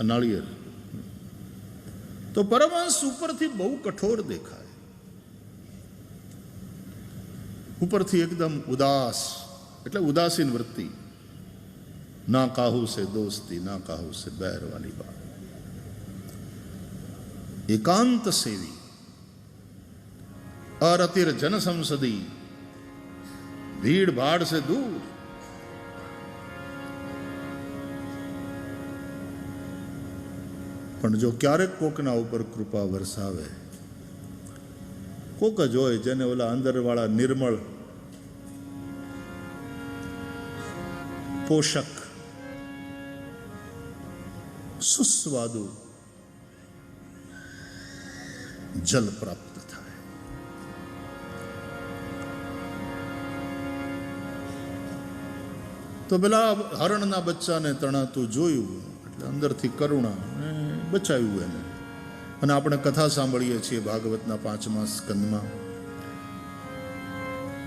નાળિયેર. તો પરમહંસ ઉપરથી બહુ કઠોર દેખાય, ઉપરથી એકદમ ઉદાસ, એટલે ઉદાસીન વૃત્તિ. ના કાહુ સે દોસ્તી, ના કાહુ સે बैर वाली बात. एकांत सेवी अरतिर जन संसदी, भीड़ भाड़ से दूर. પણ જો ક્યારેક કોકના ઉપર કૃપા વરસાવે, કોક જ હોય જેને ઓલા અંદરવાળા નિર્મળ પોષક સુસ્વાદુ જલ પ્રાપ્ત થાય. તો પેલા હરણના બચ્ચાને તણાતું જોયું એટલે અંદરથી કરુણા બચાવ્યું એને. અને આપણે કથા સાંભળીએ છીએ ભાગવતના 5મા સ્કંદમાં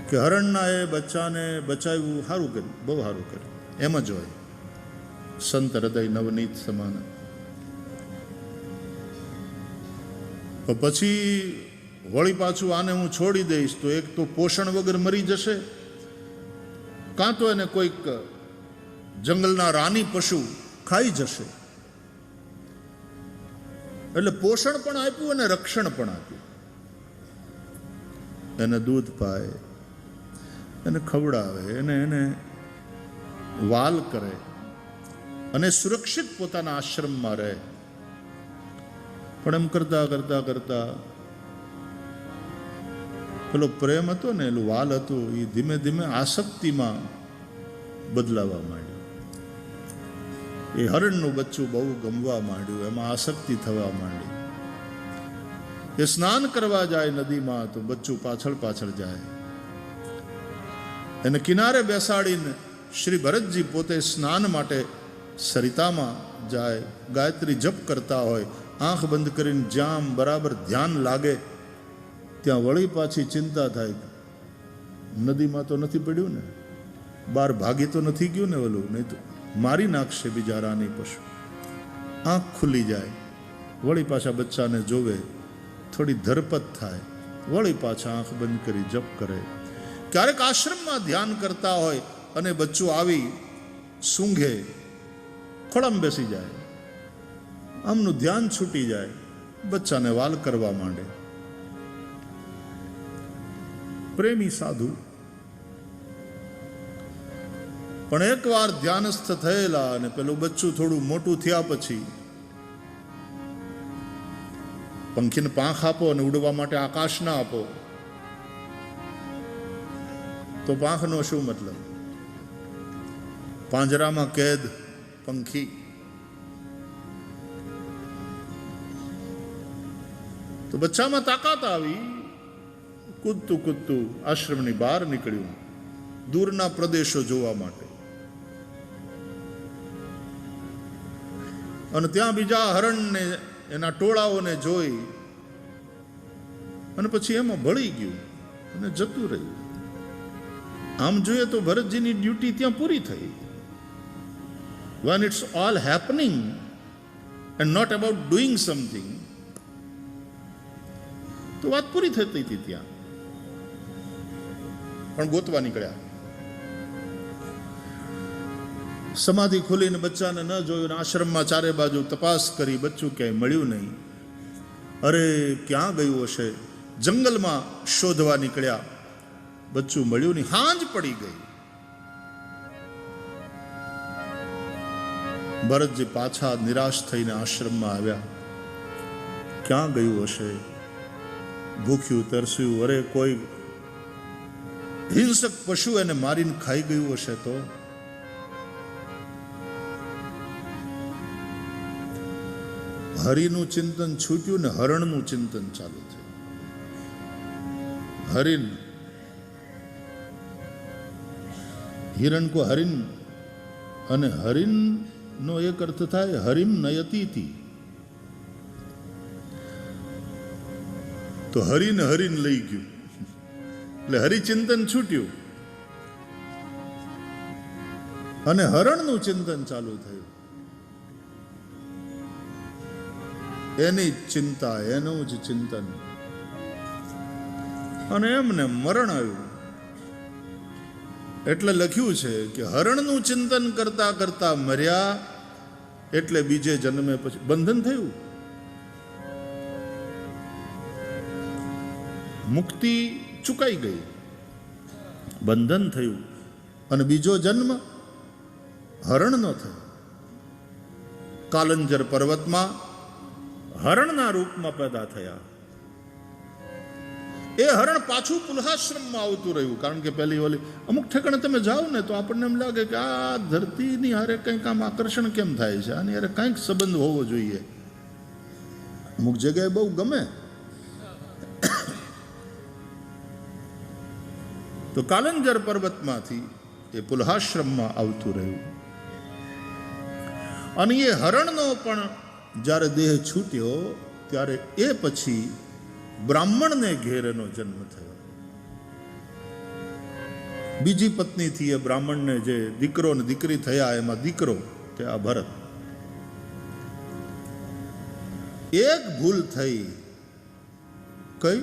કે હરણના એ બચ્ચાને બચાવ્યું. સારું કર્યું, બહુ સારું કર્યું. એમ જ હોય સંત હૃદય નવનીત સમાન. પછી વળી પાછું આને હું છોડી દઈશ તો એક તો પોષણ વગર મરી જશે, કાં તો એને કોઈક જંગલના રાની પશુ ખાઈ જશે. એટલે પોષણ પણ આપ્યું અને રક્ષણ પણ આપ્યું. એને દૂધ પાય, એને ખવડાવે, એને વાલ કરે અને સુરક્ષિત પોતાના આશ્રમમાં રહે. પણ એમ કરતા કરતા કરતા પેલો પ્રેમ હતો ને, એનું વાલ હતું, એ ધીમે ધીમે આસક્તિમાં બદલાવા માંડ્યું. એ હરણનું બચ્ચું બહુ ગમવા માંડ્યું, એમાં આસક્તિ થવા માંડી. એ સ્નાન કરવા જાય નદીમાં તો બચ્ચું પાછળ પાછળ જાય. એને કિનારે બેસાડીને શ્રી ભરતજી પોતે સ્નાન માટે સરિતામાં જાય, ગાયત્રી જપ કરતા હોય, આંખ બંધ કરીને જ્યાં બરાબર ધ્યાન લાગે ત્યાં વળી પાછી ચિંતા થાય, નદીમાં તો નથી પડ્યું ને, બહાર ભાગી તો નથી ગયું ને ઓલું, નહીં તો મારી નાખશે બિચારાની પશુ. આંખ ખુલી જાય, વળી પાછા બચ્ચાને જોવે, થોડી ધરપત થાય, વળી પાછા આંખ બંધ કરી જપ કરે. ક્યારેક આશ્રમમાં ધ્યાન કરતા હોય અને બચ્ચું આવી સૂંઘે, ખોળામાં બેસી જાય, આમનું ધ્યાન છૂટી જાય, બચ્ચાને વાલ કરવા માંડે. પ્રેમી સાધુ. પણ એકવાર ધ્યાનસ્થ થયેલા અને પેલું બચ્ચું થોડું મોટું થયા પછી પંખીને પાંખ આપો અને ઉડવા માટે આકાશ ના આપો તો પાંખનો શું મતલબ? પાંજરામાં કેદ પંખી. તો બચ્ચામાં તાકાત આવી, કૂદતું કૂદતું આશ્રમની બહાર નીકળ્યું, દૂરના પ્રદેશો જોવા માટે. અને ત્યાં બીજા હરણને એના ટોળાઓને જોઈ અને પછી એમાં ભળી ગયું અને જતું રહ્યું. આમ જોઈએ તો ભરતજીની ડ્યુટી ત્યાં પૂરી થઈ. When it's all happening and not about doing something, તો વાત પૂરી થતી હતી ત્યાં. પણ ગોતવા નીકળ્યા. સમાધિ ખોલીને બચ્ચાને ન જોયું, આશ્રમમાં ચારે બાજુ તપાસ કરી, બચ્ચું ક્યાંય મળ્યું નહીં. અરે ક્યાં ગયું હશે? જંગલમાં શોધવા નીકળ્યા, બચ્ચું મળ્યું નહીં. હાંજ પડી ગઈ. ભરતજી પાછા નિરાશ થઈને આશ્રમમાં આવ્યા. ક્યાં ગયું હશે? ભૂખ્યું તરસ્યું, અરે કોઈ હિંસક પશુ એને મારીને ખાઈ ગયું હશે તો? હરિનું ચિંતન છૂટ્યું ને હરણનું ચિંતન ચાલુ થયું. હરિન, હિરણ કો હરિન, અને હરિન નો એક અર્થ થાય હરિમ નયતી. તો હરિને હરિન લઈ ગયું એટલે હરિચિંતન છૂટ્યું અને હરણનું ચિંતન ચાલુ થયું. એની જ ચિંતા, એનું જ ચિંતન. અને એમને મરણ આવ્યું. એટલે લખ્યું છે કે હરણનું ચિંતન કરતા કરતા મર્યા, એટલે બીજે જન્મે પછી બંધન થયું. મુક્તિ ચુકાઈ ગઈ, બંધન થયું, અને બીજો જન્મ હરણનો થયો. કાલંજર પર્વતમાં હરણના રૂપમાં પેદા થયા. એ હરણ પાછું પુલહાશ્રમમાં આવતું રહ્યું. કારણ કે પેલી ઓલી અમુક ઠેકાણે તમે જાઓ ને તો આપણને એમ લાગે કે આ ધરતીની હારે કંઈક આમ આકર્ષણ કેમ થાય છે, આની હારે કંઈક સંબંધ હોવો જોઈએ. અમુક જગ્યાએ બહુ ગમે. તો કાલંજર પર્વતમાંથી એ પુલહાશ્રમમાં આવતું રહ્યું. અને એ હરણનો પણ જ્યારે દેહ છૂટ્યો ત્યારે એ પછી બ્રાહ્મણને ઘેર એનો જન્મ થયો. બીજી પત્નીથી એ બ્રાહ્મણને જે દીકરો ને દીકરી થયા, એમાં દીકરો કે આ ભરત. એક ભૂલ થઈ. કઈ?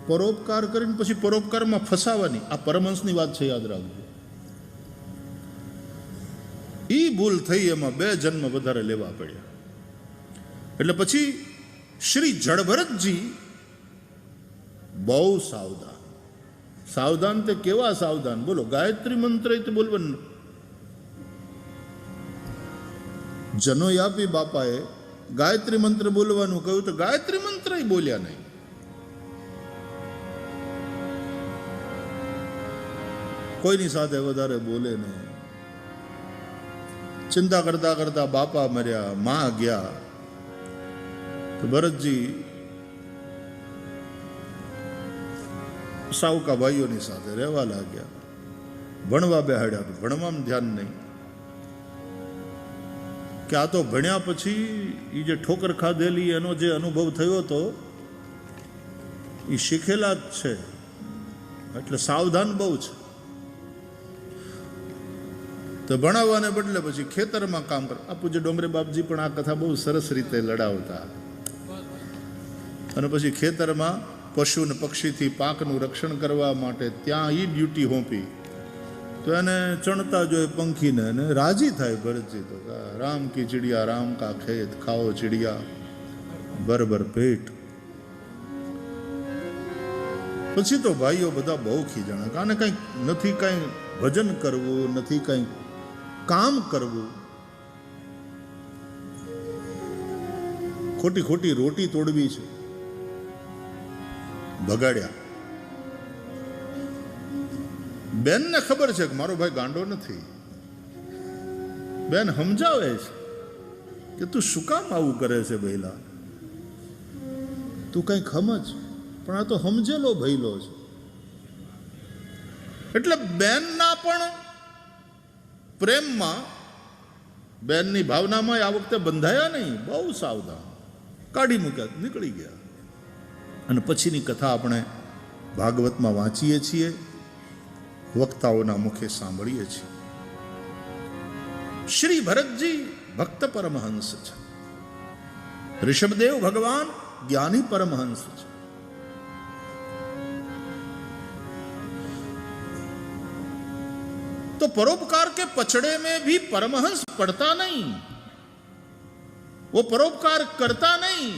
પરોપકાર કરીને પછી પરોપકારમાં ફસાવાની. આ પરમહંસની વાત છે, યાદ રાખજો. ઈ ભૂલ થઈ, એમાં 2 જન્મ વધારે લેવા પડ્યા. એટલે પછી શ્રી જડભરતજી બહુ સાવધાન. સાવધાન તે કેવા સાવધાન બોલો. ગાયત્રી મંત્ર તે બોલવાનું. જનોયાપી બાપાએ ગાયત્રી મંત્ર બોલવાનું કહ્યું તો ગાયત્રી મંત્ર બોલ્યા નહીં. કોઈની સાથે વધારે બોલે નહીં. ચિંતા કરતા કરતા બાપા મર્યા, માં ગયા. તો ભરતજી સાવકા ભાઈઓની સાથે રહેવા લાગ્યા. ભણવા બેહાડ્યા તો ભણવામાં ધ્યાન નહીં. કે આ તો ભણ્યા પછી એ જે ઠોકર ખાધેલી એનો જે અનુભવ થયો હતો એ શીખેલા જ છે, એટલે સાવધાન બહુ છે. તો ભણાવવાને બદલે પછી ખેતરમાં કામ કરે. આ પૂજ્ય ડોંગરે બાપજી પણ આ કથા બહુ સરસ રીતે લડાવતા. અને પછી ખેતરમાં પશુ ને પક્ષીથી પાકનું રક્ષણ કરવા માટે ત્યાં એ ડ્યુટી હોંપી. તો એને ચણતા જોઈએ પંખીને, અને રાજી થાય ભરતજી. તો રામ કી ચિડિયા રામ કા ખેત, ખાઓ ચિડિયા બરબર પેટ. પછી તો ભાઈઓ બધા બહુ ખીજાણા. આને કંઈક નથી, કંઈ ભજન કરવું નથી, કંઈ કામ કરવું, ખોટી ખોટી રોટી તોડવી છે. ભગાડ્યા. બેનને ખબર છે કે મારો ભાઈ ગાંડો નથી. બેન સમજાવે છે કે તું શું કામ આવું કરે છે ભઈલા, તું કંઈક સમજ. પણ આ તો સમજેલો ભઈલો છે. એટલે બેનના પણ પ્રેમમાં, બેનની ભાવનામાં આ વખતે બંધાયા નહીં. બહુ સાવધાન. કાઢી મૂક્યા, નીકળી ગયા. અને પછીની કથા આપણે ભાગવતમાં વાંચીએ છીએ, વક્તાઓના મુખે સાંભળીએ છીએ. શ્રી ભરતજી ભક્ત પરમહંસ છે. ऋषभदेव भगवान ज्ञानी परमहंस છે. तो परोपकार के पचड़े में भी परमहंस पड़ता नहीं, वो परोपकार करता नहीं.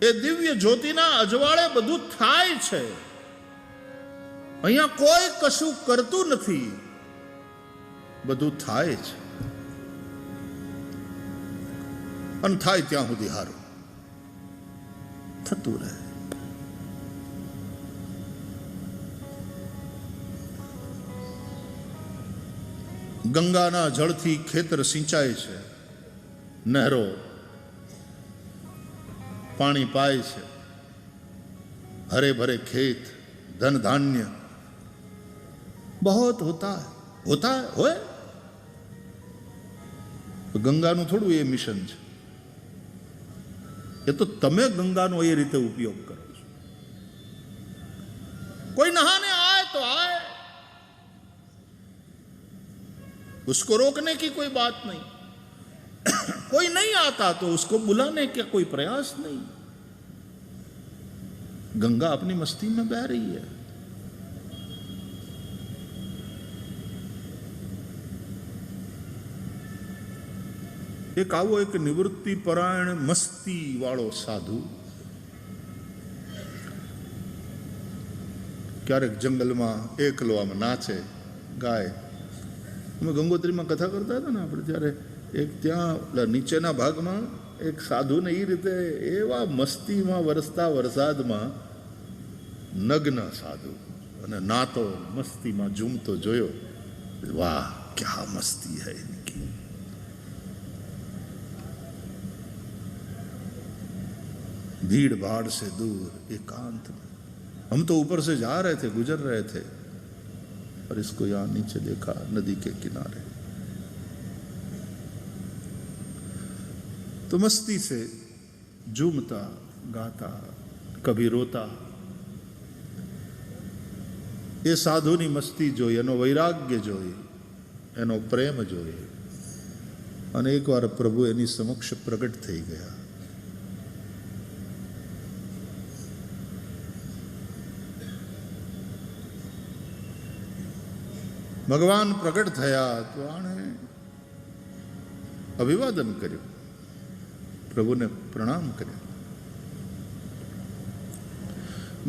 એ દિવ્ય જ્યોતિના અજવાળે બધું થાય છે. અહીંયા કોઈ કશું કરતું નથી, બધું થાય છે. અને થાય ત્યાં સુધી હારું થતું રહે. ગંગાના જળથી ખેતર સિંચાય છે, નહેરો पानी पाए છે, हरे भरे खेत, धन धान्य बहुत होता है होए. तो ગંગાનું થોડું એ મિશન છે. એ તો તમે ગંગાનો એ રીતે ઉપયોગ કરો છો. કોઈ નહાને આए तो आए, उसको रोकने की कोई बात नहीं. कोई नहीं आता तो उसको बुलाने का कोई प्रयास नहीं। गंगा अपनी मस्ती में बह रही है। एक आवो एक निवृत्ति परायण मस्ती वाळो साधु क्यारेक जंगल में एकलो आम नाचे गाय। અમે ગંગોત્રીમાં કથા કરતા હતા ને આપણે, ત્યારે એક ત્યાં નીચેના ભાગમાં એક સાધુને એ રીતે એવા મસ્તીમાં વરસતા વરસાદમાં નગ્ન સાધુ અને નાતો મસ્તીમાં ઝૂમતો જોયો. વાહ ક્યા મસ્તી હૈ ઇનકી. भीड़ भाड़ से दूर एकांत में हम तो ऊपर से जा रहे थे, गुजर रहे थे, और इसको यहां नीचे देखा नदी के किनारे. तो मस्ती से झूमता गाता, कभी रोता. એ સાધુની મસ્તી જોઈ, એનો વૈરાગ્ય જોઈ, એનો પ્રેમ જોઈ, અને એકવાર પ્રભુ એની સમક્ષ પ્રગટ થઈ ગયા. ભગવાન પ્રગટ થયા તો આણે અભિવાદન કર્યું, પ્રભુને પ્રણામ કર્યા.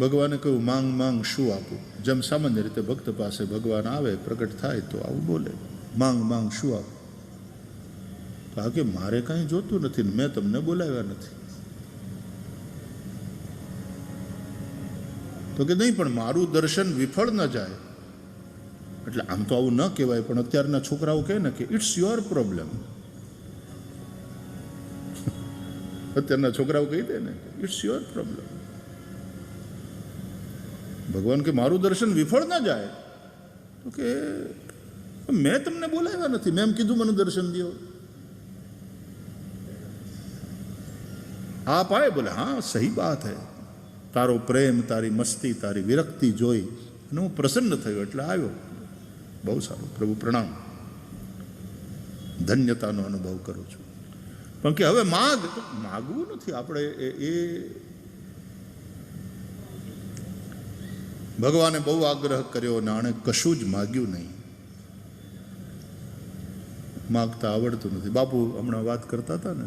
ભગવાને કહ્યું માંગ માંગ શું આપું. જેમ સામાન્ય રીતે ભક્ત પાસે ભગવાન આવે પ્રગટ થાય તો આવું બોલે, માંગ માંગ શું આપું. હા કે મારે કાંઈ જોતું નથી ને મેં તમને બોલાવ્યા નથી. તો કે નહીં પણ મારું દર્શન વિફળ ન જાય. એટલે આમ તો આવું ન કહેવાય, પણ અત્યારના છોકરાઓ કહે ને કે ઇટ્સ યોર પ્રોબ્લેમ. અત્યારના છોકરાઓ કહી દે ને ઇટ્સ યોર પ્રોબ્લેમ. ભગવાન કે મારું દર્શન વિફળ ના જાય તો કે મેં તમને બોલાવ્યા નથી, મેં એમ કીધું મને દર્શન દો. આપ આए બોલે હા સહી બાત હૈ. તારો પ્રેમ, તારી મસ્તી, તારી વિરક્તિ જોઈ અને હું પ્રસન્ન થયો એટલે આવ્યો. બહુ સારું પ્રભુ પ્રણામ, ધન્યતાનો અનુભવ કરું છું. પણ કે હવે માગવું નથી આપણે. એ ભગવાને બહુ આગ્રહ કર્યો અને આણે કશું જ માગ્યું નહીં. માગતા આવડતું નથી. બાપુ હમણાં વાત કરતા હતા ને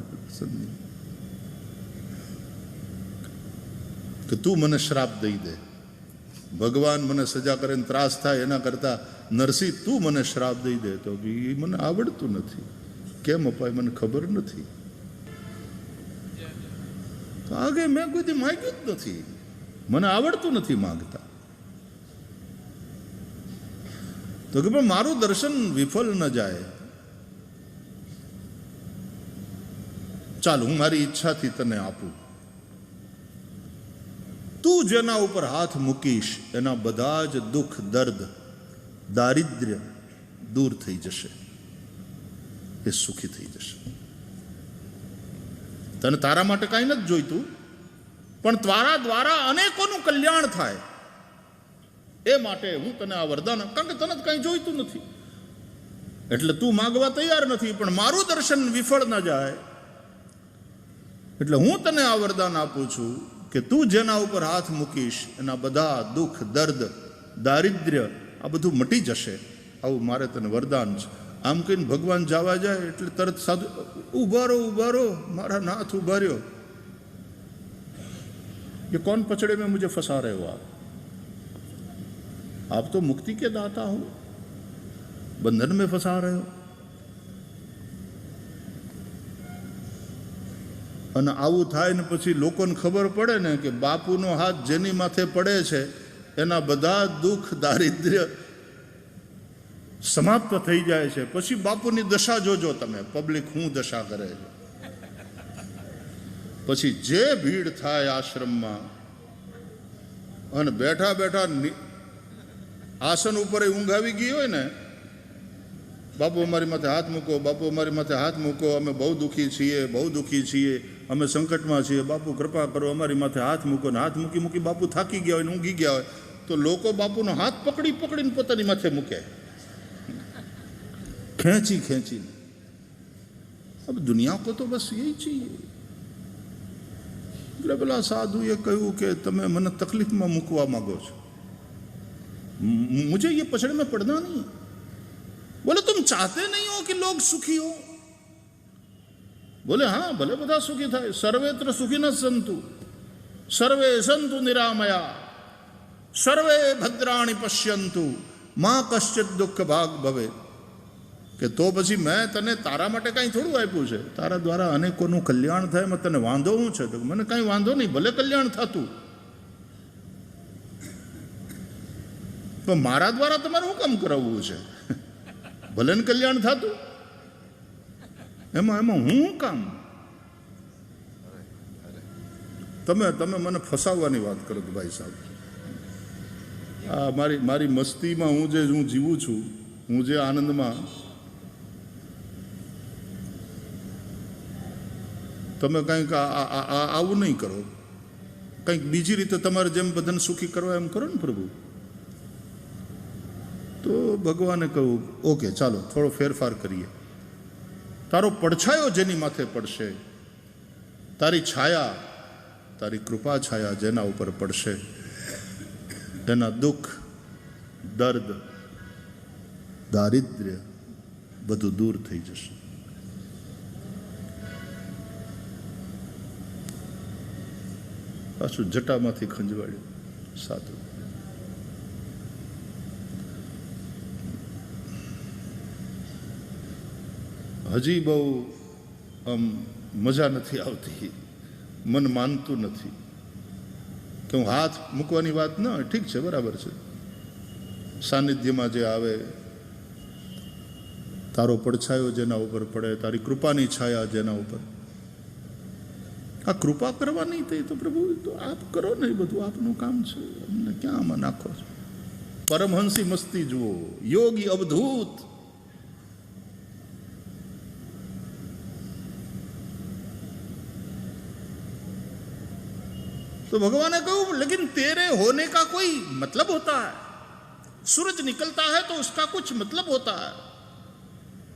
કે તું મને શ્રાપ દઈ દે, ભગવાન મને સજા કરે ને ત્રાસ થાય એના કરતા નરસિંહ તું મને શ્રાપ દઈ દે. તો એ મને આવડતું નથી. કેમ અપાય મને ખબર નથી. તો આગે મેં કોઈથી માગ્યું જ નથી, મને આવડતું નથી માગતા. તો કે પણ મારું દર્શન વિફળ ન જાય. ચાલ હું મારી ઈચ્છાથી તને આપું. તું જેના ઉપર હાથ મૂકીશ એના બધા જ દુઃખ, દર્દ, દારિદ્ર્ય દૂર થઈ જશે, એ સુખી થઈ જશે. તને તારા માટે કાંઈ નથી જોઈતું, પણ તારા દ્વારા અનેકોનું કલ્યાણ થાય એ માટે હું તને આ વરદાન, કારણ કે તને કાંઈ જોઈતું નથી એટલે તું માગવા તૈયાર નથી, પણ મારું દર્શન વિફળ ન જાય એટલે હું તને આ વરદાન આપું છું કે તું જેના ઉપર હાથ મૂકીશ એના બધા દુઃખ, દર્દ, દારિદ્ર્ય આ બધું મટી જશે. આવું મારે તને વરદાન છે. આમ કહીને ભગવાન જવા જાય એટલે તરત સાધુ ઉભા રહો, મારા નાથ ઉભા રહ્યો. ये कौन पचड़े में मुझे फंसा रहे हो आप तो मुक्ति के दाता हो, बंधन में फंसा रहे हो. અને આવું થાય ને પછી લોકોને ખબર પડે ને કે બાપુનો હાથ જેની માથે પડે છે એના બધા દુઃખ, દારિદ્ર્ય સમાપ્ત થઈ જાય છે. પછી બાપુની દશા જોજો તમે, પબ્લિક શું દશા કરે છે. પછી જે ભીડ થાય આશ્રમમાં અને બેઠા બેઠા આસન ઉપર ઊંઘ આવી ગઈ હોય ને, બાપુ અમારી માથે હાથ મૂકો, બાપુ અમારી માથે હાથ મૂકો, અમે બહુ દુઃખી છીએ, અમે સંકટમાં છીએ, બાપુ કૃપા કરો, અમારી માથે હાથ મૂકો. ને હાથ મૂકી બાપુ થાકી ગયા હોય ને ઊંઘી ગયા હોય તો લોકો બાપુનો હાથ પકડીને પોતાની માથે મૂકે, ખેંચીને. अब दुनिया को तो बस यही चाहिए. એટલે પેલા સાધુએ કહ્યું કે તમે મને તકલીફમાં મૂકવા માંગો છો, मुझे ये पछड़ में पड़ना नहीं है. बोले तुम चाहते नहीं हो कि लोग सुखी हो? बोले हाँ भले બધા સુખી થાય. સર્વેત્ર સુખી ન સંતુ સર્વે સંતુ નિરામયા સર્વે ભદ્રાણી પશ્યંતુ માં કશ્ચિત દુઃખ ભાગ ભવે. કે તો પછી મેં તને તારા માટે કાંઈ થોડું આપ્યું છે, તારા દ્વારા અનેકોનું કલ્યાણ થાય, એમાં તને વાંધો શું છે? તો મને કાંઈ વાંધો નહીં, ભલે કલ્યાણ થતું, પણ મારા દ્વારા તમારે શું કામ કરાવવું છે? ભલે ને કલ્યાણ થતું, એમાં હું કામ? તમે મને ફસાવવાની વાત કરો છો ભાઈ સાહેબ. આ મારી મસ્તીમાં હું જીવું છું, હું જે આનંદમાં, તમે કંઈક આવું નહીં કરો, કંઈક બીજી રીતે તમારે જેમ બધાને સુખી કરવા એમ કરો ને પ્રભુ. તો ભગવાને કહ્યું ઓકે ચાલો થોડો ફેરફાર કરીએ. તારો પડછાયો જેની માથે પડશે, તારી છાયા, તારી કૃપા છાયા જેના ઉપર પડશે, એના દુઃખ, દર્દ, દારિદ્ર્ય બધું દૂર થઈ જશે. પાછું જટામાંથી ખંજવાળ્યું સાધુ. હજી બહુ આમ મજા નથી આવતી, મન માનતું નથી કે હું હાથ મૂકવાની વાત ન, ઠીક છે બરાબર છે, સાનિધ્યમાં જે આવે, તારો પડછાયો જેના ઉપર પડે, તારી કૃપાની છાયા જેના ઉપર, આ કૃપા કરવા નહીં થઈ તો પ્રભુ તો આપ કરો ને, એ બધું આપનું કામ છે, અમને ક્યાં આમાં નાખો છો? પરમહંસી મસ્તી જુઓ, યોગી અવધૂત. तो भगवान ने कहा लेकिन तेरे होने का कोई मतलब होता है, सूरज निकलता है तो उसका कुछ मतलब होता है,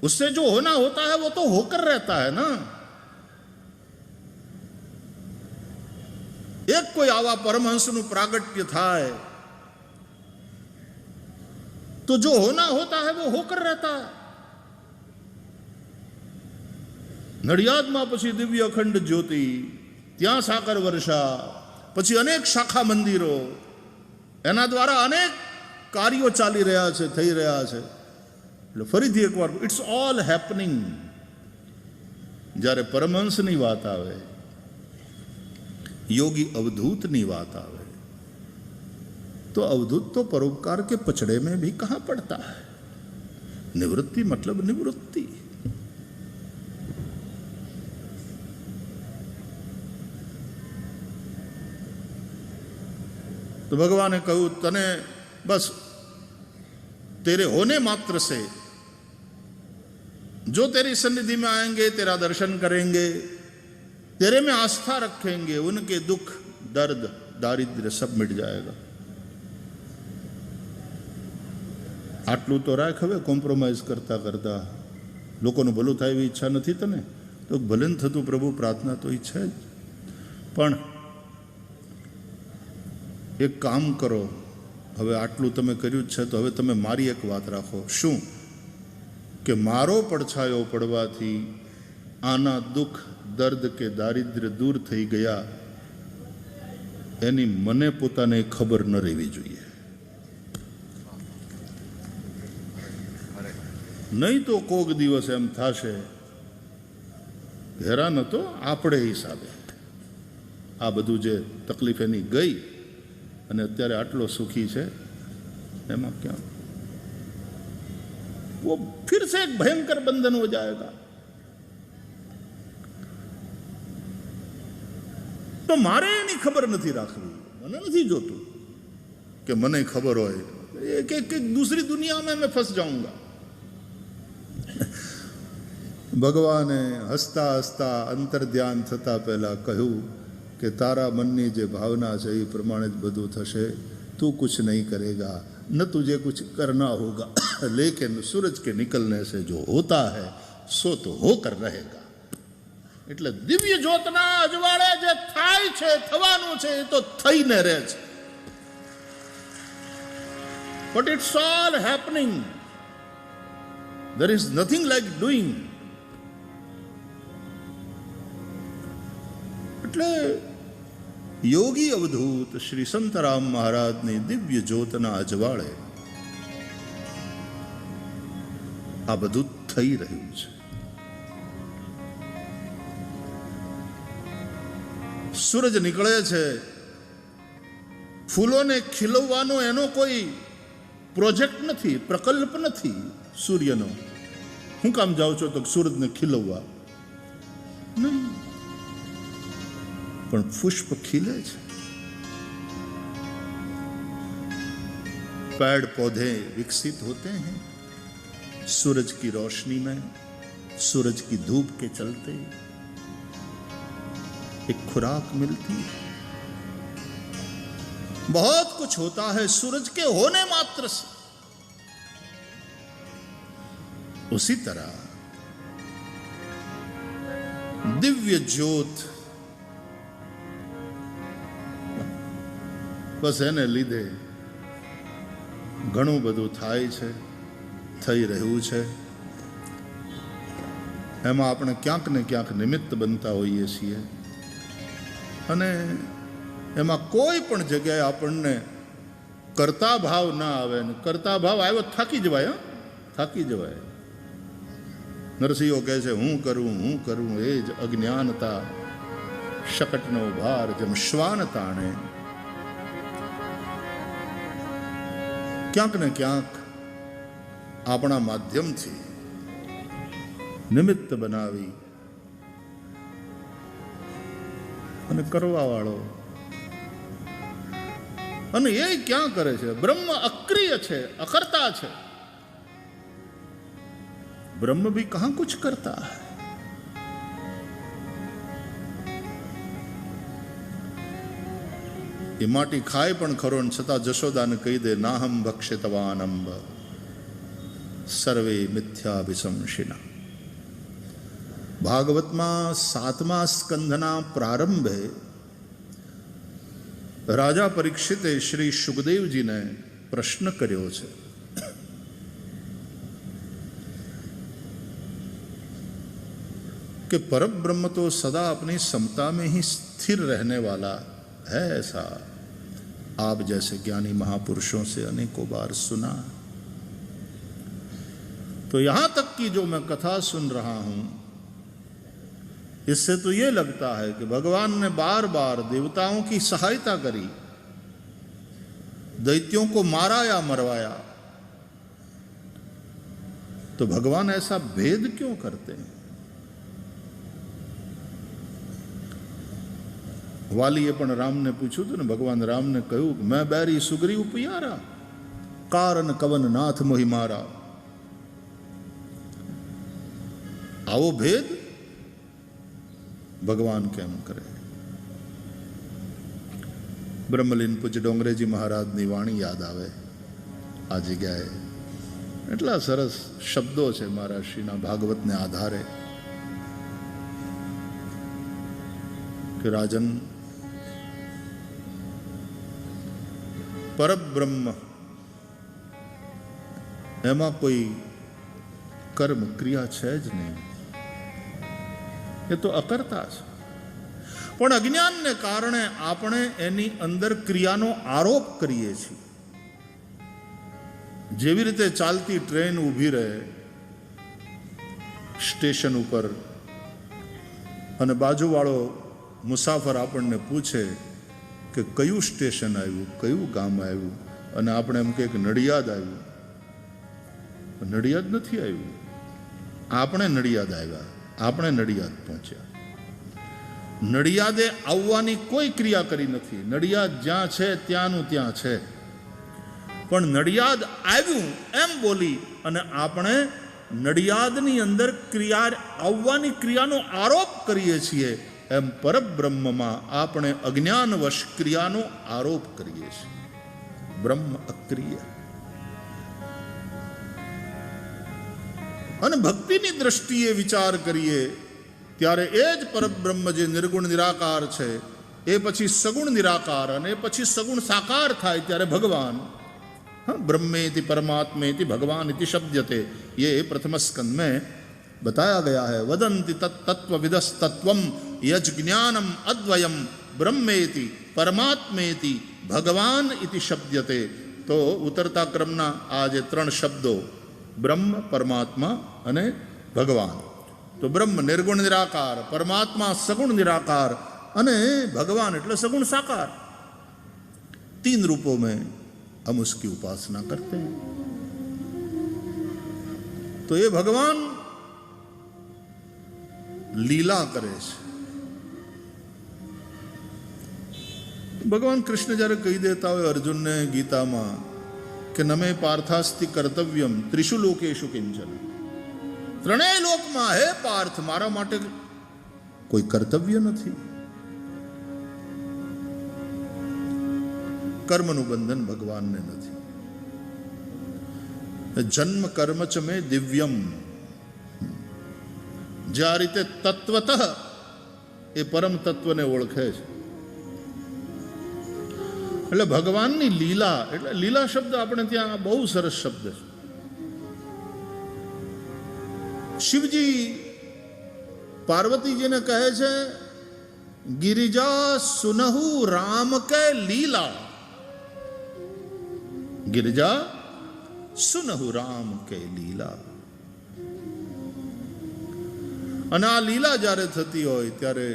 उससे जो होना होता है वो तो होकर रहता है ना. एक कोई आवा परमहंसનું प्रागट्य થાય तो जो होना होता है वो होकर रहता है. નડિયાદમાં પછી દિવ્ય અખંડ જ્યોતિ, ત્યાં સાકર વર્ષા, પછી અનેક શાખા મંદિરો, એના દ્વારા અનેક કાર્યો ચાલી રહ્યા છે, થઈ રહ્યા છે. એટલે ફરીથી એકવાર ઇટ્સ ઓલ હેપનિંગ. જ્યારે પરમહંસની વાત આવે, योगी अवधूत ની વાત આવે तो अवधूत तो परोपकार के पचड़े में भी कहां पड़ता है. निवृत्ति मतलब निवृत्ति. तो भगवान ने कहूं तने बस तेरे होने मात्र से जो तेरी सन्निधि में आएंगे, तेरा दर्शन करेंगे, तेरे में आस्था रखेंगे, उनके दुख, दर्द, दारिद्र्य सब मिट जाएगा. આટલું તો રાખ, હવે કોમ્પ્રોમાઇઝ કરતા કરતા લોકોનું ભલું થાય એવી ઈચ્છા નથી તને, તો ભલે ન થતું પ્રભુ, પ્રાર્થના તો ઈચ્છા જ. પણ એક કામ કરો, હવે આટલું તમે કર્યું જ છે તો હવે તમે મારી એક વાત રાખો. શું? કે મારો પડછાયો પડવાથી આના દુઃખ, દર્દ કે દારિદ્ર્ય દૂર થઈ ગયા, એની મને પોતાને ખબર ન રહેવી જોઈએ. નહીં તો કોક દિવસ એમ થશે હેરાન હતો આપણે હિસાબે, આ બધું જે તકલીફ એની ગઈ અને અત્યારે આટલો સુખી છે, એમાં ક્યાં वो फिर से एक भयंकर बंधन हो जाएगा. તો મારે એની ખબર નથી રાખવી, મને નથી જોતું કે મને ખબર હોય, એક એક दूसरी दुनिया में मैं फंस जाऊंगा. ભગવાને હસતા હસતા અંતર ધ્યાન થતા પહેલા કહ્યું કે તારા મનની જે ભાવના છે એ પ્રમાણે જ બધું થશે. તું कुछ नहीं करेगा, न तुझे कुछ करना होगा, लेकिन सूरज के निकलने से जो होता है सो तो होकर रहेगा. એટલે દિવ્ય જ્યોતના અજવાળે જે થાય છે, થવાનું છે, એ તો થઈને રહે છે. But it's all happening. There is nothing like doing. એટલે યોગી અવધૂત શ્રી સંતરામ મહારાજની દિવ્ય જ્યોતના અજવાળે આ બધું થઈ રહ્યું છે. સૂરજ નીકળે છે, ફૂલોને ખીલવવાનો એનો કોઈ પ્રોજેક્ટ નથી, પ્રકલ્પ નથી સૂર્યનો. હું કામ જાઉં છું તો સૂરજને ખીલવવા નહીં, પણ પુષ્પ खिले છે, पेड़ पौधे विकसित होते हैं सूरज की रोशनी में, सूरज की धूप के चलते एक खुराक मिलती है. बहुत कुछ होता है सूरज के होने मात्र से. उसी तरह दिव्य ज्योत બસ એને લીધે ઘણું બધું થાય છે, થઈ રહ્યું છે. એમાં આપણે ક્યાંક ને ક્યાંક નિમિત્ત બનતા હોઈએ છીએ અને એમાં કોઈ પણ જગ્યાએ આપણને કરતા ભાવ ના આવે ને કરતા ભાવ આવ્યો થાકી જવાય. થાકી જવાય. નરસિંહો કહે છે હું કરું એ જ અજ્ઞાનતા, શકટનો ભાર જેમ શ્વાન તાણે. ક્યાંક ને ક્યાંક આપણા માધ્યમથી નિમિત્ત બનાવી અને કરવા વાળો, અને એ ક્યાં કરે છે? બ્રહ્મ અક્રિય છે, અકર્તા છે. બ્રહ્મ ભી કહા કુછ કરતા હૈ. એ માટી ખાય પણ ખરો ને છતાં જશોદાને કહી દે નાહમ ભક્ષિતવાન અંબ સર્વે મિથ્યાભિશંસિના. ભાગવતમાં 7મા સ્કંધના પ્રારંભે રાજા પરીક્ષિતે શ્રી સુખદેવજીને પ્રશ્ન કર્યો છે कि परम ब्रह्म तो सदा अपनी समता में ही स्थिर रहने वाला है, ऐसा आप जैसे ज्ञानी महापुरुषों से अनेकों बार सुना. तो यहां तक की जो मैं कथा सुन रहा हूं, इससे तो ये लगता है कि भगवान ने बार बार देवताओं की सहायता करी, दैत्यों को मारा या मरवाया. तो भगवान ऐसा भेद क्यों करते हैं? વાલીએ પણ રામને પૂછ્યું હતું ને, ભગવાન રામને કહ્યું કે મેં બેરી સુગ્રીવ પિયારા, કારણ કવન નાથ મોહી મારા. આવો ભેદ ભગવાન કેમ કરે? બ્રહ્મલીન પૂજ્ય ડોંગરેજી મહારાજની વાણી યાદ આવે આ જગ્યાએ. એટલા સરસ શબ્દો છે મારા શ્રીના ભાગવતને આધારે કે રાજન, પરબ્રહ્મ એમાં કોઈ કર્મ ક્રિયા છે જ નહીં, એ તો અકર્તા છે. પણ અજ્ઞાનને કારણે આપણે એની અંદર ક્રિયાનો આરોપ કરીએ છીએ. જેવી રીતે ચાલતી ટ્રેન ઊભી રહે સ્ટેશન ઉપર અને બાજુવાળો મુસાફર આપણને પૂછે કે કયું સ્ટેશન આવ્યું, કયું ગામ આવ્યું, અને આપણે એમ કે નડિયાદ આવ્યું. નડિયાદ નથી આવ્યું, આપણે નડિયાદ આવ્યા, આપણે નડિયાદ પહોંચ્યા. નડિયાદે આવવાની કોઈ ક્રિયા કરી નથી. નડિયાદ જ્યાં છે ત્યાંનું ત્યાં છે, પણ નડિયાદ આવ્યું એમ બોલી અને આપણે નડિયાદની અંદર ક્રિયા આવવાની ક્રિયાનો આરોપ કરીએ છીએ. એમ પરબ્રહ્મમાં આપણે અજ્ઞાનવશ ક્રિયાનો આરોપ કરીએ છીએ. બ્રહ્મ અક્રિય. અને ભક્તિની દ્રષ્ટિએ વિચાર કરીએ ત્યારે એ જ પરબ્રહ્મ જે નિર્ગુણ નિરાકાર છે એ પછી સગુણ નિરાકાર અને પછી સગુણ સાકાર થાય ત્યારે ભગવાન, ब्रह्मेति परमात्मेति भगवान इति शब्दते, ये प्रथम स्कंद में बताया गया है। वदन्ति तत्त्वविदस्तत्वं यज्ञानम अद्वयम ब्रह्मेति परमात्मेति भगवान इति शब्दते। तो उतरता क्रमना आज त्रण शब्दों ब्रह्म, परमात्मा अने भगवान। तो ब्रह्म निर्गुण निराकार, परमात्मा सगुण निराकार अने भगवान એટલે सगुण साकार। तीन रूपों में हम उसकी उपासना करते हैं। तो ये भगवान लीला करे छे। भगवान कृष्ण जયારે कही देता हो अर्जुन ने गीता में कि नमे पार्थास्ति कर्तव्यम त्रिषु लोकेषु किंचन, त्रणेय लोक में हे पार्थ मारा माटे कोई कर्तव्य नहीं। कर्मनु बंधन भगवान ने नहीं। जन्म कर्म च में दिव्यम, ज्या रीते तत्वतः ए परम तत्व ने ओळखे छे। એટલે ભગવાનની લીલા, એટલે લીલા શબ્દ આપણે ત્યાં બહુ સરસ શબ્દ છે। શિવજી પાર્વતીજીને કહે છે गिरिजा सुनहु राम के लीला, गिरिजा सुनहु राम के लीला। અને આ લીલા જ્યારે થતી હોય ત્યારે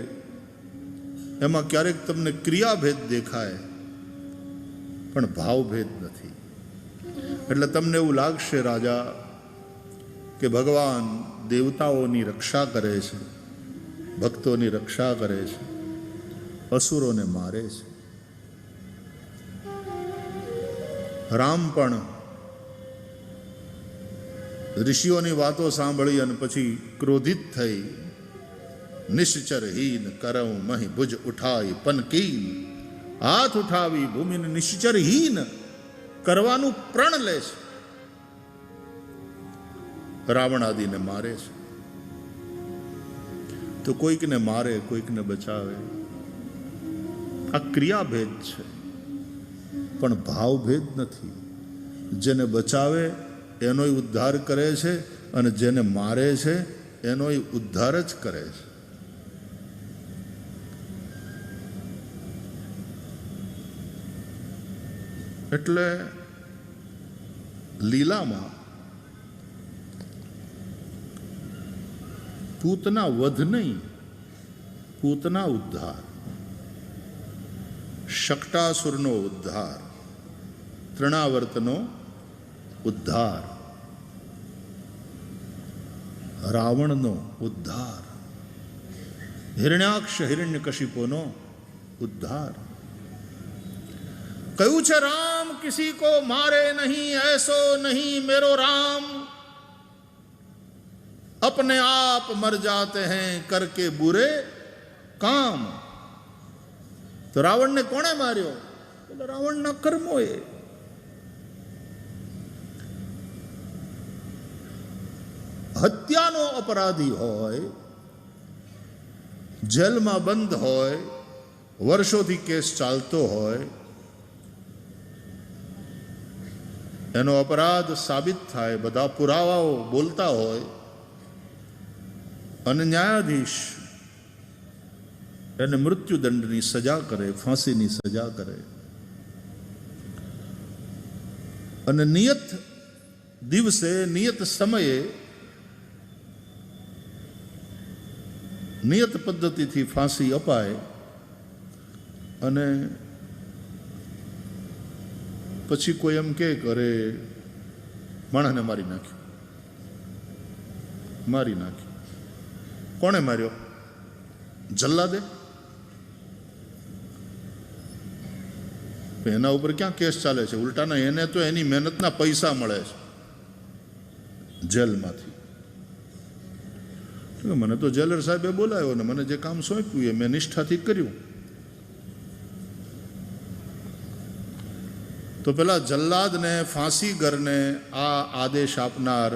એમાં ક્યારેક તમને ક્રિયાભેદ દેખાય પણ ભાવભેદ નથી। એટલે તમને એવું લાગશે રાજા કે ભગવાન દેવતાઓની રક્ષા કરે છે, ભક્તોની રક્ષા કરે છે, અસુરોને મારે છે। રામ પણ ઋષિઓની વાતો સાંભળી અને પછી ક્રોધિત થઈ નિશ્ચરહીન કરઉ મહી ભુજ ઉઠાઈ પનકીન, હાથ ઉઠાવી ભૂમિને નિશ્ચરહીન કરવાનું પ્રણ લે છે, રાવણ આદિને મારે છે। તો કોઈકને મારે, કોઈકને બચાવે, આ ક્રિયાભેદ છે પણ ભાવભેદ નથી। જેને બચાવે એનોય ઉદ્ધાર કરે છે અને જેને મારે છે એનોય ઉદ્ધાર જ કરે છે। એટલે લીલામાં પૂતના વધ નહીં, પૂતના ઉદ્ધાર, શક્ટાસુરનો ઉદ્ધાર, તૃણાવર્તનો ઉદ્ધાર, રાવણનો ઉદ્ધાર, હિરણ્યાક્ષ હિરણ્યકશિપુનો ઉદ્ધાર। કહ્યું છે રામ કિસી કો મારે નહીં, ऐसो नहीं मेरो राम, अपने आप मर जाते हैं करके बुरे काम। तो रावण ने कोने मार्यो? तो रावण ना कर्मोए। हत्यानो अपराधी होय, जेल में बंद होय, वर्षोथी केस चालतो होय, एनो अपराध साबित थाय, बधा पुरावाओ बोलता होय અને ન્યાયાધીશ એને મૃત્યુદંડની સજા કરે, ફાંસીની સજા કરે અને નિયત દિવસે નિયત સમયે નિયત પદ્ધતિથી ફાંસી અપાય અને પછી કોઈ એમ કે કરે માણસને મારી નાખ્યો, મારી નાખ્યો। કોણે માર્યો? જલ્લાદે? એના ઉપર ક્યાં કેસ ચાલે છે? ઉલટાના એને તો એની મહેનતના પૈસા મળે છે જેલમાંથી। મને તો જેલર સાહેબે બોલાવ્યો ને મને જે કામ સોંપ્યું એ મેં નિષ્ઠાથી કર્યું। તો પેલા જલ્લાદને, ફાંસીગરને આ આદેશ આપનાર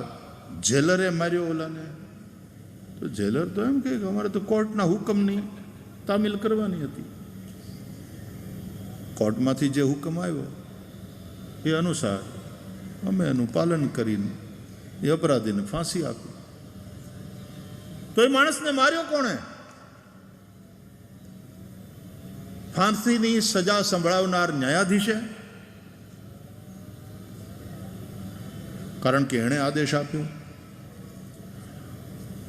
જેલરે માર્યો ઓલાને? તો જેલર તો એમ કે અમારે તો કોર્ટના હુકમની તામીલ કરવાની હતી. કોર્ટમાંથી જે હુકમ આવ્યો એ અનુસાર અમે એનું પાલન કરીને એ અપરાધીને ફાંસી આપી. તો એ માણસને માર્યો કોણે? ફાંસીની સજા સંભળાવનાર ન્યાયાધીશે, કારણ કે એણે આદેશ આપ્યો.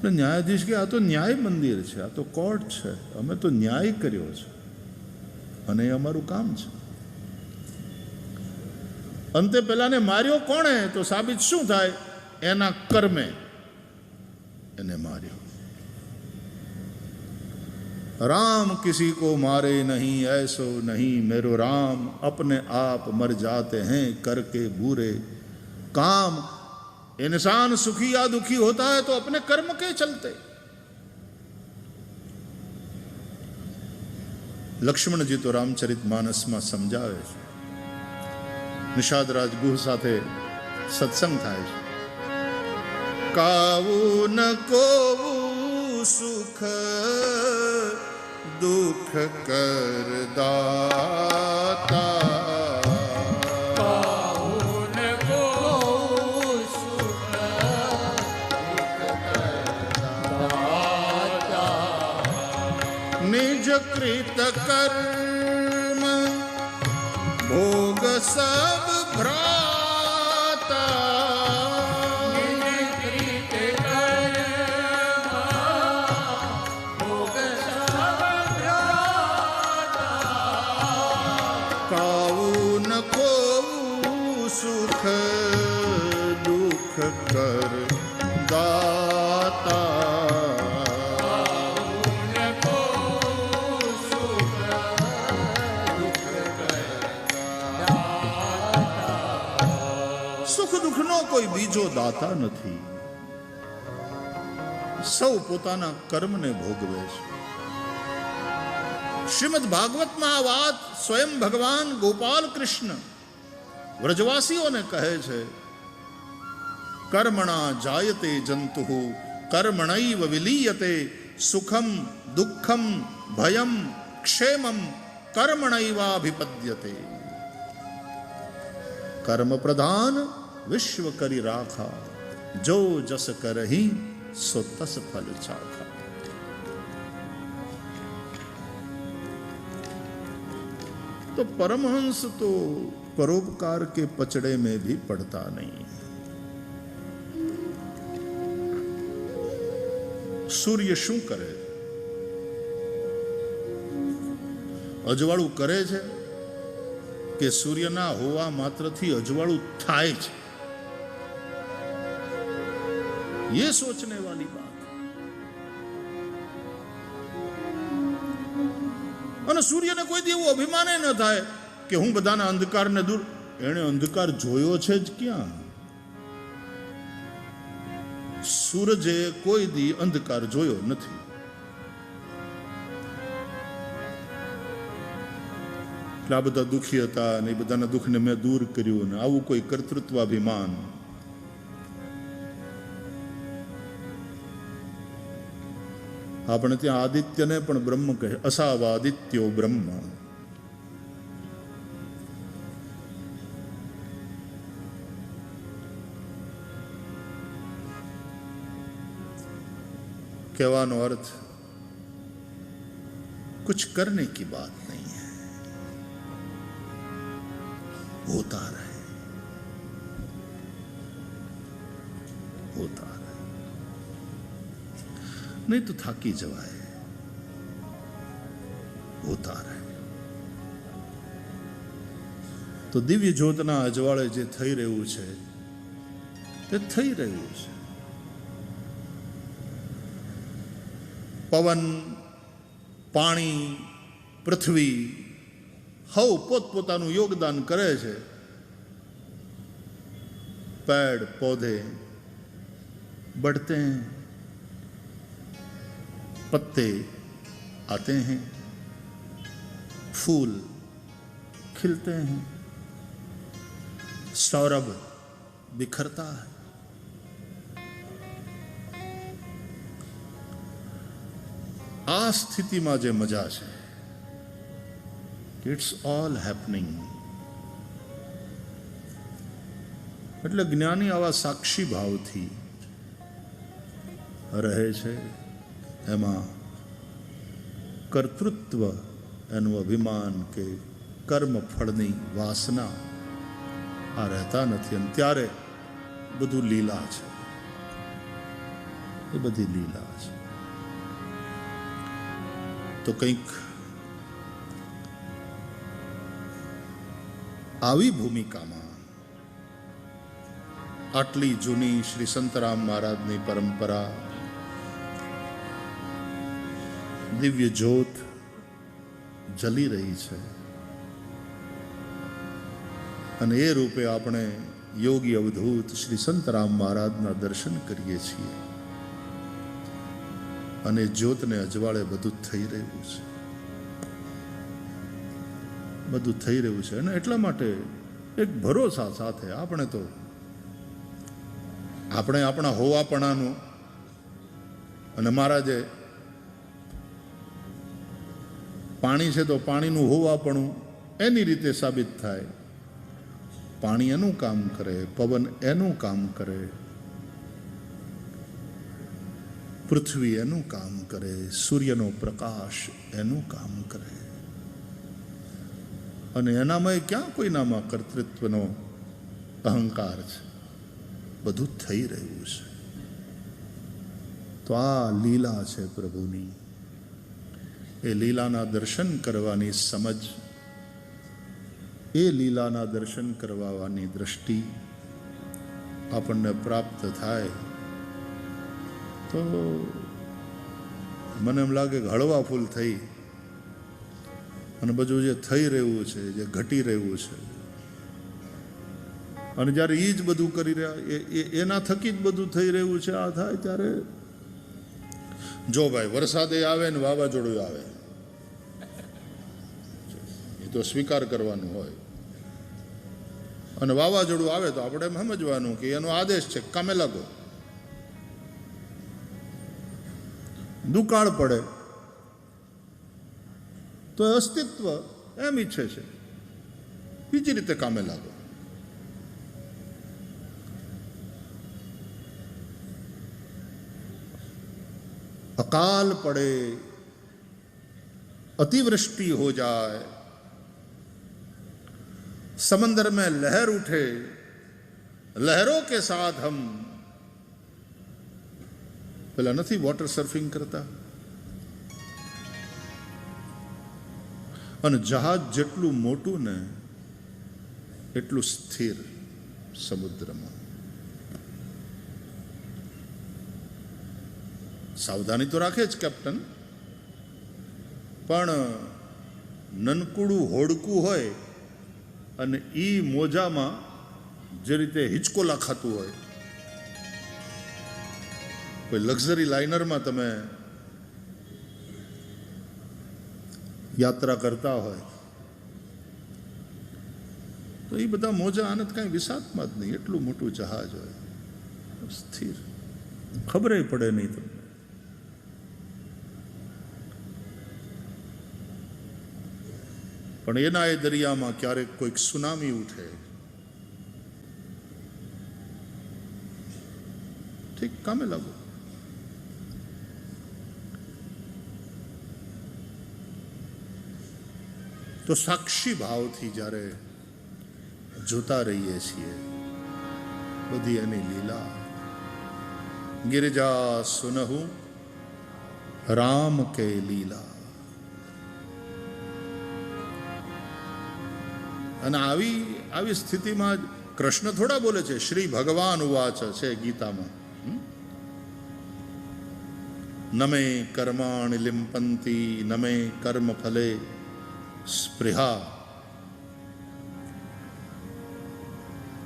ન્યાયાધીશ કે આ તો ન્યાય મંદિર છે, આ તો કોર્ટ છે, અમે તો ન્યાય કર્યો છે અને એ અમારું કામ છે. અંતે પેલાને માર્યો કોણે? તો સાબિત શું થાય? એના કર્મે એને માર્યો. राम किसी को मारे नहीं ऐसो नहीं मेरो राम अपने आप मर जाते हैं करके बुरे काम. इंसान सुखी या दुखी होता है तो अपने कर्म के चलते. लक्ष्मण जी तो रामचरितमानस में समझावे છે. નિષાદ રાજગુહ સાથે સત્સંગ થાય છે. કાવું ન કોવું સુખ दुख कर दाता पावन को सुख दुख कर दाता निज कृत कर्म भोग सब भ्राता सुख दुख कर दाता को सुख दुख कर दाता. સુખ દુઃખનો કોઈ બીજો દાતા નથી. સૌ પોતાના કર્મને ભોગવે છે. શ્રીમદ ભાગવતમાં આ વાત સ્વયં ભગવાન ગોપાલ કૃષ્ણ વ્રજવાસીઓને કહે છે. કર્મણા જાયતે જંતુ કર્મણૈવ વિલીયતે સુખમ દુઃખમ ભયમ ક્ષેમમ કર્મણૈવાભિપદ્યતે. કર્મ પ્રધાન વિશ્વ કરી રાખા જો જસ કરહી સો તસ ફલ ચાખા. तो परमहंस तो परोपकार के पचड़े में भी पड़ता नहीं. સૂર્ય શું કરે? અજવાળું કરે છે કે સૂર્યના હોવા માત્રથી અજવાળું થાય છે? ये सोचने वाली बात. અને સૂર્યને કોઈ દી એવું અભિમાન ન થાય કે હું બધાના અંધકારને દૂર. એણે અંધકાર જોયો છે જ ક્યાં? સૂરજે કોઈ દી અંધકાર જોયો નથી. આ બધા દુઃખી હતા અને એ બધાના દુઃખને મેં દૂર કર્યું ને આવું કોઈ કર્તૃત્વાભિમાન. આપણે ત્યાં આદિત્યને પણ બ્રહ્મ કહે. અસાવાદિત્યો બ્રહ્મ. कहवानो अर्थ कुछ करने की बात नहीं है, होता रहे, होता रहे. नहीं तो થાકી જવાય. હોતા રહે. તો દિવ્ય જ્યોતના અજવાળે જે થઈ રહ્યું છે તે થઈ રહ્યું છે. પવન, પાણી, પૃથ્વી હવ પોતપોતાનું યોગદાન કરે છે. पेड़ पौधे बढ़ते हैं, पत्ते आते हैं, फूल खिलते हैं, सौरभ बिखरता है. આ સ્થિતિમાં જે મજા છે, ઇટ્સ ઓલ હેપનિંગ. એટલે જ્ઞાની આવા સાક્ષી ભાવથી રહે છે. એમાં કર્તૃત્વ, એનું અભિમાન કે કર્મ ફળની વાસના આ રહેતા નથી. અને ત્યારે બધું લીલા છે, એ બધી લીલા છે. તો કંઈક આવી ભૂમિકામાં આટલી જૂની શ્રી સંતરામ મહારાજની પરંપરા, દિવ્ય જ્યોત જલી રહી છે. અને એ રૂપે આપણે યોગી અવધૂત શ્રી સંતરામ મહારાજના દર્શન કરીએ છીએ. અને જ્યોતને અજવાળે બધું થઈ રહ્યું છે, બધું થઈ રહ્યું છે. અને એટલા માટે એક ભરોસા સાથે આપણે આપણા હોવાપણાનું, અને મહારાજે પાણી છે તો પાણીનું હોવાપણું એની રીતે સાબિત થાય. પાણી એનું કામ કરે, પવન એનું કામ કરે, પૃથ્વી એનું કામ કરે, સૂર્યનો પ્રકાશ એનું કામ કરે. અને એનામાં ક્યાં કોઈનામાં કર્તૃત્વનો અહંકાર છે? બધું થઈ રહ્યું છે. તો આ લીલા છે પ્રભુની. એ લીલાના દર્શન કરવાની સમજ, એ લીલાના દર્શન કરવાની દ્રષ્ટિ આપણને પ્રાપ્ત થાય તો મને એમ લાગે કે હળવા ફૂલ થઈ અને બધું જે થઈ રહ્યું છે, જે ઘટી રહ્યું છે, અને જ્યારે એ જ બધું કરી રહ્યા, એના થકી જ બધું થઈ રહ્યું છે, આ થાય ત્યારે જો ભાઈ વરસાદે આવે ને વાવાઝોડું આવે, એ તો સ્વીકાર કરવાનું હોય. અને વાવાઝોડું આવે તો આપણે એમ સમજવાનું કે એનો આદેશ છે, કામે લાગો. દુકાળ પડે તો અસ્તિત્વ એમ ઈચ્છે છે, બીજી રીતે કામે લાગો. अकाल पड़े, अतिवृष्टि हो जाए, समंदर में लहर उठे, लहरों के साथ हम પેલા નથી વોટર સર્ફિંગ કરતા, અને જહાજ જેટલું મોટું ને એટલું સ્થિર સમુદ્રમાં. સાવધાની તો રાખે જ કેપ્ટન, પણ નનકુડું હોડકું હોય અને ઈ મોજામાં જે રીતે હિચકોલા ખાતું હોય, કોઈ લક્ઝરી લાઇનરમાં તમે યાત્રા કરતા હોય તો એ બધા મોજા આનંદ કાંઈ વિસાતમાં જ નહીં, એટલું મોટું જહાજ હોય, સ્થિર, ખબર પડે નહીં તમને. પણ એના એ દરિયામાં ક્યારેક કોઈક સુનામી ઉઠે, ઠીક, કામે લાગો. તો સાક્ષી ભાવથી જ્યારે જોતા રહીએ છીએ બધી એની લીલા. ગિરિજા સુનહુ રામ કે લીલા. અને આવી સ્થિતિમાં કૃષ્ણ થોડા બોલે છે, શ્રી ભગવાન ઉવાચ છે ગીતામાં, નમે કર્માણિ લિંપંતી નમે કર્મ ફલે સ્પૃહા.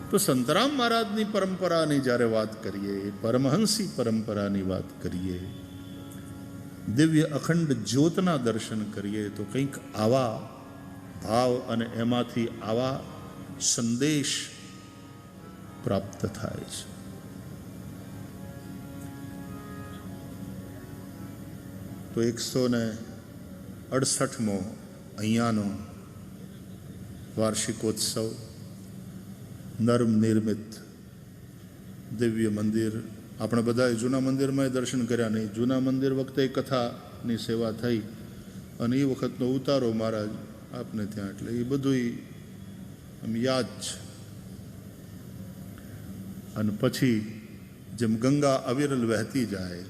તો સંતરામ મહારાજની પરંપરાની જ્યારે વાત કરીએ, પરમહંસી પરંપરાની વાત કરીએ, દિવ્ય અખંડ જ્યોતના દર્શન કરીએ તો કંઈક આવા ભાવ અને એમાંથી આવા સંદેશ પ્રાપ્ત થાય છે. તો 168મો અહીંયાનો વાર્ષિકોત્સવ નર્મ નિર્મિત દિવ્ય મંદિર. આપણે બધાએ જૂના મંદિરમાં દર્શન કર્યા નહીં. જૂના મંદિર વખતે કથાની સેવા થઈ અને એ વખતનો ઉતારો મહારાજ આપને ત્યાં, એટલે એ બધું આમ યાદ છે. અને પછી જેમ ગંગા અવિરલ વહેતી જાય,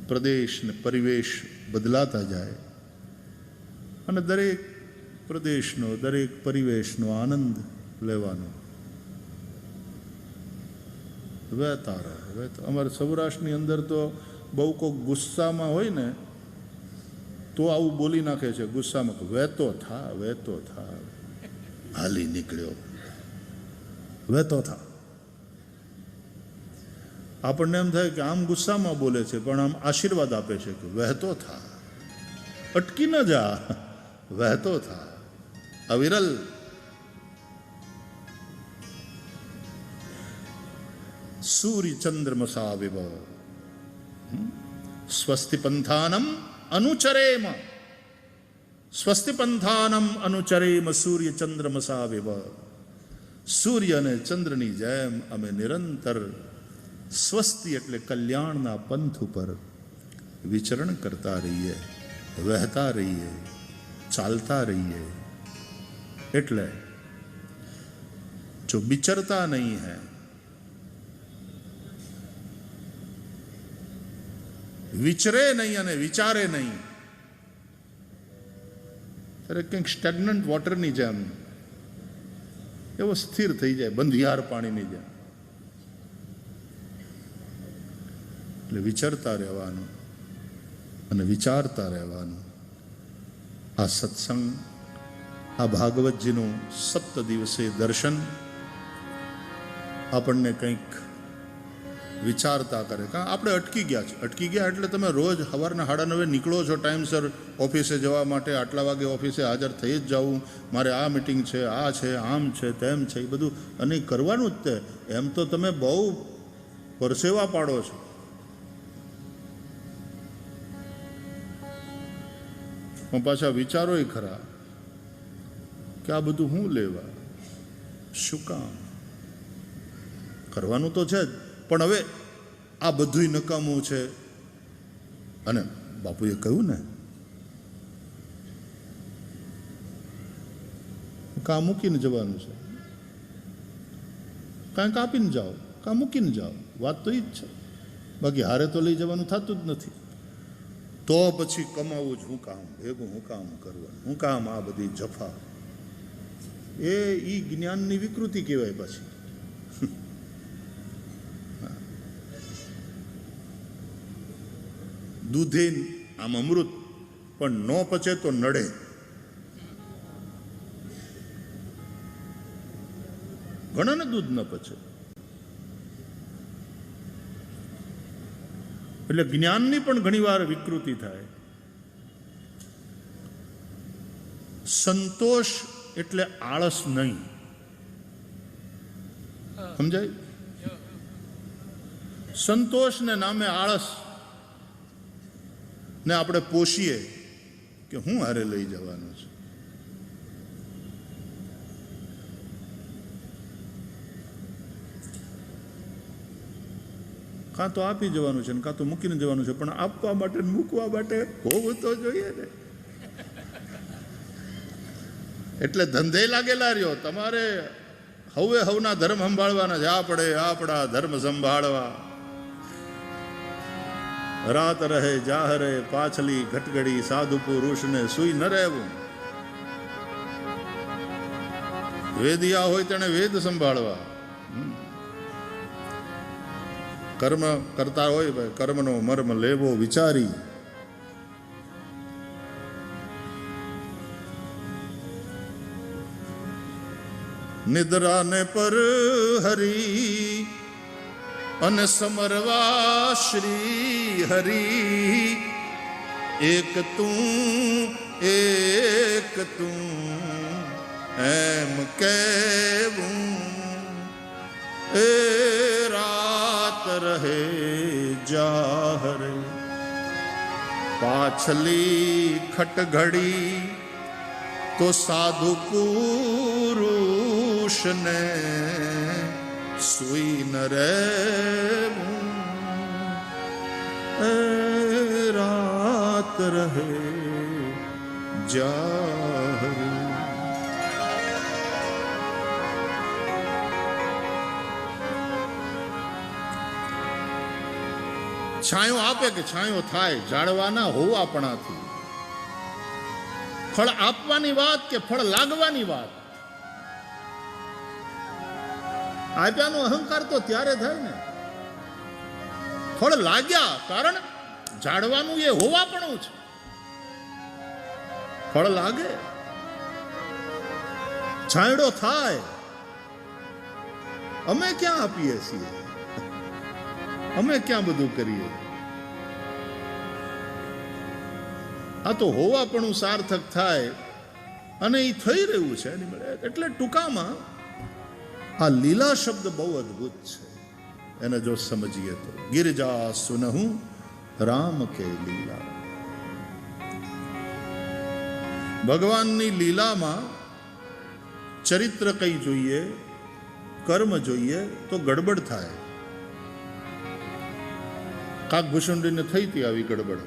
પ્રદેશ ને પરિવેશ બદલાતા જાય અને દરેક પ્રદેશનો દરેક પરિવેશનો આનંદ લેવાનો. વહેતા રહે. અમારે સૌરાષ્ટ્રની અંદર તો બહુ કોઈક ગુસ્સામાં હોય ને તો આવું બોલી નાખે છે ગુસ્સામાં, વહેતો થા, વહેતો થા, હાલી નીકળ્યો, વહેતો થા. આપણને એમ થાય કે આમ ગુસ્સામાં બોલે છે પણ આમ આશીર્વાદ આપે છે કે વહેતો થા, અટકી ન જા, વહેતો થા, અવિરલ. સૂર્ય ચંદ્રમસા વિવ સ્વસ્તિ પંથાનમ અનુચરેમ, સ્વસ્તિ પંથાનમ અનુચરેમ સૂર્ય ચંદ્રમસા વિવ. સૂર્ય અને ચંદ્રની જેમ અમે નિરંતર સ્વસ્તિ એટલે કલ્યાણના પંથ ઉપર વિચરણ કરતા રહીએ, વહેતા રહીએ, ચાલતા રહીએ. એટલે જો વિચરતા નહીં હૈ, વિચરે નહીં અને વિચારે નહીં, ત્યારે કંઈક સ્ટેગ્નન્ટ વોટરની જેમ એવો સ્થિર થઈ જાય, બંધિયાર પાણીની જેમ. એટલે વિચરતા રહેવાનું અને વિચારતા રહેવાનું. આ સત્સંગ, આ ભાગવતજીનું 7 દિવસીય દર્શન આપણને કંઈક વિચારતા કરે. કારણ આપણે અટકી ગયા છે. અટકી ગયા એટલે તમે રોજ સવારના 9:30 નીકળો છો ટાઈમસર ઓફિસે જવા માટે, આટલા વાગે ઓફિસે હાજર થઈ જ જાવું, મારે આ મિટિંગ છે, આ છે, આમ છે, તેમ છે, એ બધું અને કરવાનું જ તે. એમ તો તમે બહુ પરસેવા પાડો છો. પણ પાછા વિચારોય ખરા કે આ બધું હું લેવા, શું કામ? કરવાનું તો છે જ, પણ હવે આ બધુંય નકામું છે. અને બાપુએ કહ્યું ને, કાં મૂકીને જવાનું છે, કાંઈક આપીને જાઓ, કાં મૂકીને જાઓ. વાત તો એ જ છે. બાકી હારે તો લઈ જવાનું થતું જ નથી. તો પછી કમાવું જ હું કામ, ભેગું હું કામ કરવાનું, હું કામ આ બધી જફા. એ જ્ઞાનની વિકૃતિ કહેવાય. પછી દૂધે આમ અમૃત, પણ ન પચે તો નડે. ઘણાને દૂધ ન પચે. એટલે જ્ઞાનની પણ ઘણીવાર વિકૃતિ થાય. સંતોષ એટલે આળસ નહીં. સમજાય? સંતોષને નામે આળસ ને આપણે પોષીએ કે હું હારે લઈ જવાનું છે. કાં તો આપી જવાનું છે ને કાં તો મૂકીને જવાનું છે, પણ આપવા માટે મૂકવા માટે હોવું તો જોઈએ ને. એટલે ધંધે લાગેલા રહ્યો. તમારે હવે હવના ધર્મ સંભાળવાના જ. આપણા ધર્મ સંભાળવા. રાત રહે જાહરે પાછલી ઘટગડી, સાધુ પુરુષને સુઈ ન રહેવું. વેદિયા હોય તેને વેદ સંભાળવા. કર્મ કરતા હોય ભાઈ, કર્મનો મર્મ લેવો વિચારી. નિદ્રાને પર હરી અને સમરવા શ્રી હરી. એક તું એમ કેવું, એ રાત રહે જાહરે. પાછલી ખટઘડી તો સાધુ પુરુષને સુઈ ન રે રાત રહે જાહર. છાંયો આપે કે છાંયો થાય, ઝાડવાના હોવાપણાથી. ફળ આપવાની વાત કે ફળ લાગવાની વાત. આપ્યાનો અહંકાર તો ત્યારે થાય ને ફળ લાગ્યા, કારણ ઝાડવાનું એ હોવાપણું છે. ફળ લાગે, છાંયડો થાય. અમે ક્યાં આપીએ છીએ, અમે ક્યાં બધું કરીએ? આ તો હોવાપણું સાર્થક થાય અને એ થઈ રહ્યું છે. એટલે ટૂંકામાં આ લીલા શબ્દ બહુ અદ્ભુત છે. એને જો સમજીએ તો ગિરજા સુનહુ રામ કે લીલા. ભગવાનની લીલામાં ચરિત્ર કઈ જોઈએ, કર્મ જોઈએ તો ગડબડ થાય. કાકભૂષુંડીને થઈ હતી આવી ગડબડ.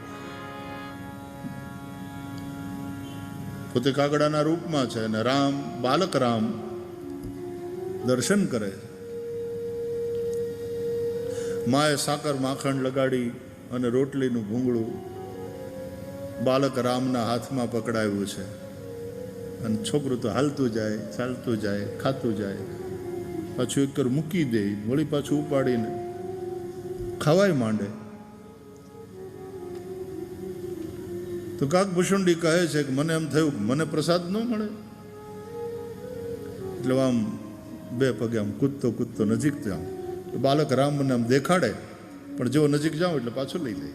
પોતે કાગડાના રૂપમાં છે અને રામ, બાલક રામ દર્શન કરે. માએ સાકર માખણ લગાડી અને રોટલીનું ભૂંગળું બાલક રામના હાથમાં પકડાયું છે. અને છોકરું તો હાલતું જાય, ચાલતું જાય, ખાતું જાય. પાછું એક મૂકી દે, વળી પાછું ઉપાડીને ખાવાય માંડે. તો કાકભૂષુંડી કહે છે કે મને એમ થયું કે મને પ્રસાદ ન મળે, એટલે આમ બે પગે આમ કૂદતો કૂદતો નજીક જાઉં. બાલક રામ મને આમ દેખાડે, પણ જેવો નજીક જાઉં એટલે પાછો લઈ લે.